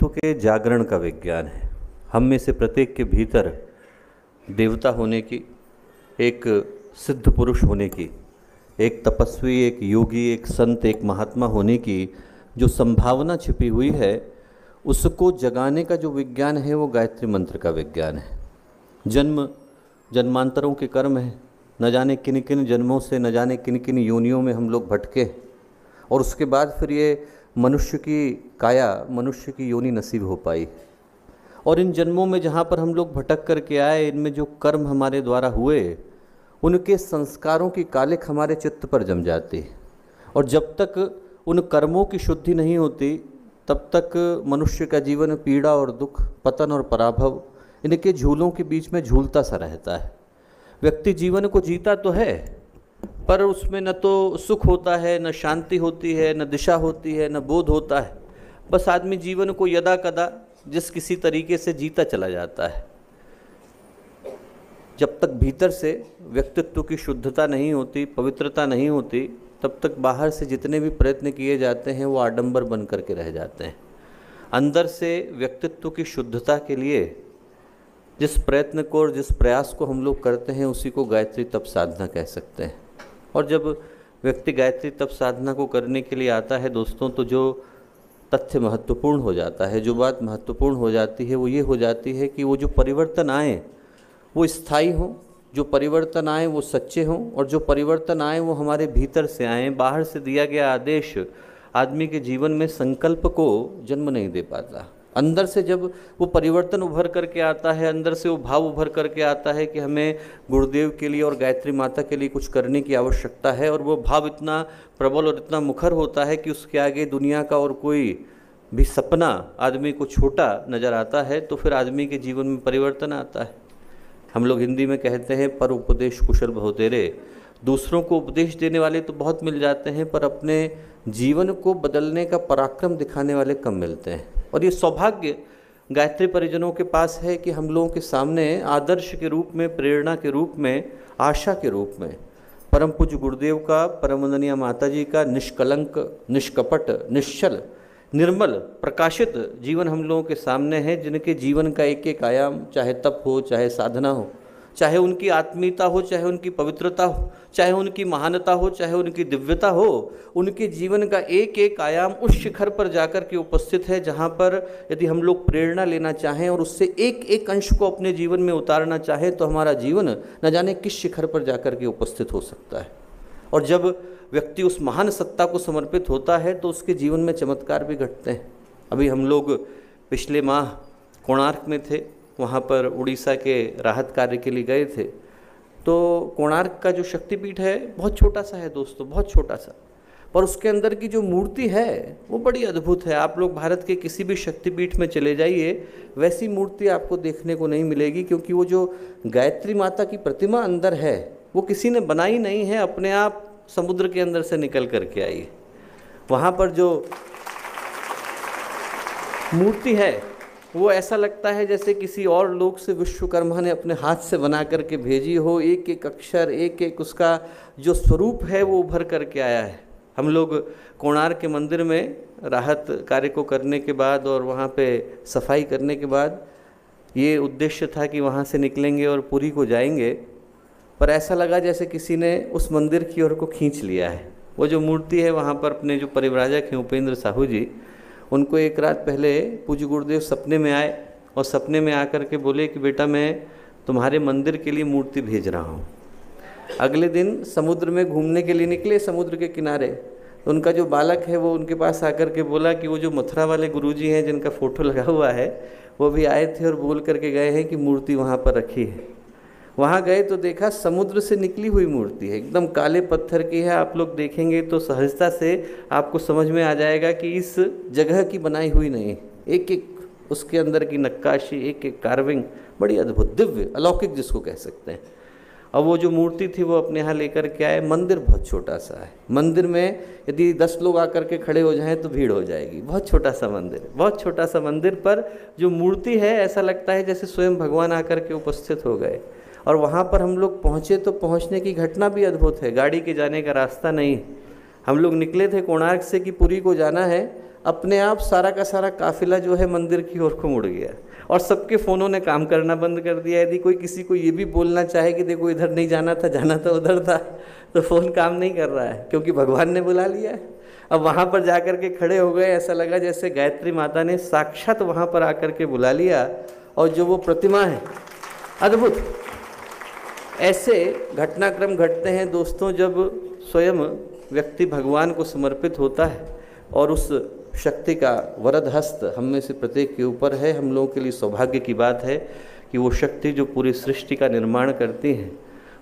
व्यक्तित्व के जागरण का विज्ञान है। हम में से प्रत्येक के भीतर देवता होने की, एक सिद्ध पुरुष होने की, एक तपस्वी, एक योगी, एक संत, एक महात्मा होने की जो संभावना छिपी हुई है, उसको जगाने का जो विज्ञान है वो गायत्री मंत्र का विज्ञान है। जन्म जन्मांतरों के कर्म है, न जाने किन किन जन्मों से, न जाने किन किन योनियों में हम लोग भटके, और उसके बाद फिर ये मनुष्य की काया, मनुष्य की योनि नसीब हो पाई। और इन जन्मों में जहाँ पर हम लोग भटक करके आए, इनमें जो कर्म हमारे द्वारा हुए, उनके संस्कारों की कालिख हमारे चित्त पर जम जाती है। और जब तक उन कर्मों की शुद्धि नहीं होती, तब तक मनुष्य का जीवन पीड़ा और दुख, पतन और पराभव, इनके झूलों के बीच में झूलता सा रहता है। व्यक्ति जीवन को जीता तो है, पर उसमें न तो सुख होता है, न शांति होती है, न दिशा होती है, न बोध होता है। बस आदमी जीवन को यदा कदा जिस किसी तरीके से जीता चला जाता है। जब तक भीतर से व्यक्तित्व की शुद्धता नहीं होती, पवित्रता नहीं होती, तब तक बाहर से जितने भी प्रयत्न किए जाते हैं वो आडंबर बन करके रह जाते हैं। अंदर से व्यक्तित्व की शुद्धता के लिए जिस प्रयत्न को और जिस प्रयास को हम लोग करते हैं, उसी को गायत्री तप साधना कह सकते हैं। और जब व्यक्ति गायत्री तप साधना को करने के लिए आता है दोस्तों, तो जो तथ्य महत्वपूर्ण हो जाता है, जो बात महत्वपूर्ण हो जाती है, वो ये हो जाती है कि वो जो परिवर्तन आए वो स्थायी हों, जो परिवर्तन आए वो सच्चे हों, और जो परिवर्तन आए वो हमारे भीतर से आए। बाहर से दिया गया आदेश आदमी के जीवन में संकल्प को जन्म नहीं दे पाता। अंदर से जब वो परिवर्तन उभर करके आता है, अंदर से वो भाव उभर करके आता है कि हमें गुरुदेव के लिए और गायत्री माता के लिए कुछ करने की आवश्यकता है, और वो भाव इतना प्रबल और इतना मुखर होता है कि उसके आगे दुनिया का और कोई भी सपना आदमी को छोटा नज़र आता है, तो फिर आदमी के जीवन में परिवर्तन आता है। हम लोग हिंदी में कहते हैं, पर उपदेश कुशल बहुतेरे। दूसरों को उपदेश देने वाले तो बहुत मिल जाते हैं, पर अपने जीवन को बदलने का पराक्रम दिखाने वाले कम मिलते हैं। और ये सौभाग्य गायत्री परिजनों के पास है कि हम लोगों के सामने आदर्श के रूप में, प्रेरणा के रूप में, आशा के रूप में परम पूज्य गुरुदेव का, परम वंदनीय माता जी का निष्कलंक, निष्कपट, निश्चल, निर्मल, प्रकाशित जीवन हम लोगों के सामने है, जिनके जीवन का एक एक आयाम, चाहे तप हो, चाहे साधना हो, चाहे उनकी आत्मीयता हो, चाहे उनकी पवित्रता हो, चाहे उनकी महानता हो, चाहे उनकी दिव्यता हो, उनके जीवन का एक एक आयाम उस शिखर पर जाकर के उपस्थित है, जहाँ पर यदि हम लोग प्रेरणा लेना चाहें और उससे एक एक अंश को अपने जीवन में उतारना चाहें, तो हमारा जीवन न जाने किस शिखर पर जाकर के उपस्थित हो सकता है। और जब व्यक्ति उस महान सत्ता को समर्पित होता है, तो उसके जीवन में चमत्कार भी घटते हैं। अभी हम लोग पिछले माह कोणार्क में थे, वहाँ पर उड़ीसा के राहत कार्य के लिए गए थे। तो कोणार्क का जो शक्तिपीठ है बहुत छोटा सा है दोस्तों, बहुत छोटा सा, पर उसके अंदर की जो मूर्ति है वो बड़ी अद्भुत है। आप लोग भारत के किसी भी शक्तिपीठ में चले जाइए, वैसी मूर्ति आपको देखने को नहीं मिलेगी, क्योंकि वो जो गायत्री माता की प्रतिमा अंदर है वो किसी ने बनाई नहीं है, अपने आप समुद्र के अंदर से निकल करके आई है। वहाँ पर जो मूर्ति है वो ऐसा लगता है जैसे किसी और लोग से विश्वकर्मा ने अपने हाथ से बना करके भेजी हो। एक एक अक्षर, एक एक उसका जो स्वरूप है वो उभर करके आया है। हम लोग कोणार्क के मंदिर में राहत कार्य को करने के बाद और वहाँ पे सफाई करने के बाद ये उद्देश्य था कि वहाँ से निकलेंगे और पुरी को जाएंगे, पर ऐसा लगा जैसे किसी ने उस मंदिर की ओर को खींच लिया है। वो जो मूर्ति है वहाँ पर अपने जो परिव्राजक हैं उपेंद्र साहू जी, उनको एक रात पहले पूज्य गुरुदेव सपने में आए और सपने में आकर के बोले कि बेटा मैं तुम्हारे मंदिर के लिए मूर्ति भेज रहा हूँ। अगले दिन समुद्र में घूमने के लिए निकले, समुद्र के किनारे, तो उनका जो बालक है वो उनके पास आकर के बोला कि वो जो मथुरा वाले गुरुजी हैं जिनका फ़ोटो लगा हुआ है वो भी आए थे और बोल करके गए हैं कि मूर्ति वहाँ पर रखी है। वहाँ गए तो देखा समुद्र से निकली हुई मूर्ति है, एकदम काले पत्थर की है। आप लोग देखेंगे तो सहजता से आपको समझ में आ जाएगा कि इस जगह की बनाई हुई नहीं, एक एक उसके अंदर की नक्काशी, एक एक कार्विंग बड़ी अद्भुत, दिव्य, अलौकिक जिसको कह सकते हैं। और वो जो मूर्ति थी वो अपने यहाँ लेकर के आए। मंदिर बहुत छोटा सा है, मंदिर में यदि 10 लोग आकर के खड़े हो जाएं तो भीड़ हो जाएगी। बहुत छोटा सा मंदिर, बहुत छोटा सा मंदिर, पर जो मूर्ति है ऐसा लगता है जैसे स्वयं भगवान आकर के उपस्थित हो गए। और वहाँ पर हम लोग पहुँचे तो पहुँचने की घटना भी अद्भुत है। गाड़ी के जाने का रास्ता नहीं, हम लोग निकले थे कोणार्क से कि पुरी को जाना है। अपने आप सारा का सारा काफिला जो है मंदिर की ओर को मुड़ गया और सबके फ़ोनों ने काम करना बंद कर दिया। यदि कोई किसी को ये भी बोलना चाहे कि देखो इधर नहीं जाना था, जाना था उधर था, तो फ़ोन काम नहीं कर रहा है, क्योंकि भगवान ने बुला लिया है। अब वहाँ पर जा कर के खड़े हो गए, ऐसा लगा जैसे गायत्री माता ने साक्षात वहाँ पर आकर के बुला लिया, और जो वो प्रतिमा है, अद्भुत। ऐसे घटनाक्रम घटते हैं दोस्तों जब स्वयं व्यक्ति भगवान को समर्पित होता है और उस शक्ति का वरद हस्त हम में से प्रत्येक के ऊपर है। हम लोगों के लिए सौभाग्य की बात है कि वो शक्ति जो पूरी सृष्टि का निर्माण करती हैं,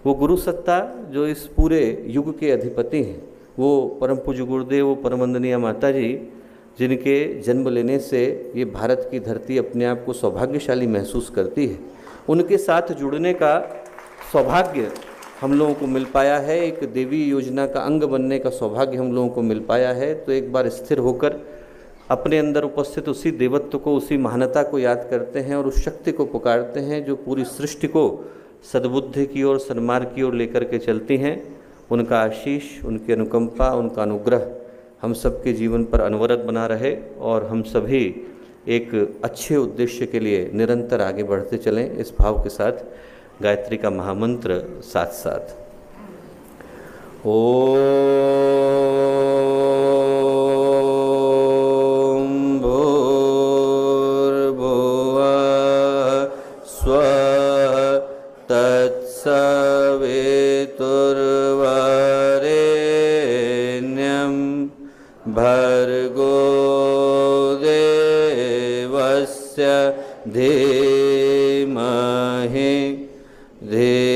वो गुरु सत्ता जो इस पूरे युग के अधिपति हैं, वो परम पूज्य गुरुदेव, वो परम वंदनीय माता जी, जिनके जन्म लेने से ये भारत की धरती अपने आप को सौभाग्यशाली महसूस करती है, उनके साथ जुड़ने का सौभाग्य हम लोगों को मिल पाया है। एक देवी योजना का अंग बनने का सौभाग्य हम लोगों को मिल पाया है। तो एक बार स्थिर होकर अपने अंदर उपस्थित उसी देवत्व को, उसी महानता को याद करते हैं और उस शक्ति को पुकारते हैं जो पूरी सृष्टि को सद्बुद्धि की ओर, सन्मार्ग की ओर लेकर के चलती हैं। उनका आशीष, उनकी अनुकंपा, उनका अनुग्रह हम सबके जीवन पर अनवरत बना रहे और हम सभी एक अच्छे उद्देश्य के लिए निरंतर आगे बढ़ते चलें। इस भाव के साथ गायत्री का महामंत्र साथ साथ ओम भूर्भुवः स्वः तत्सवितुर्वरेण्यं भर्गो देवस्य धीमहि धियो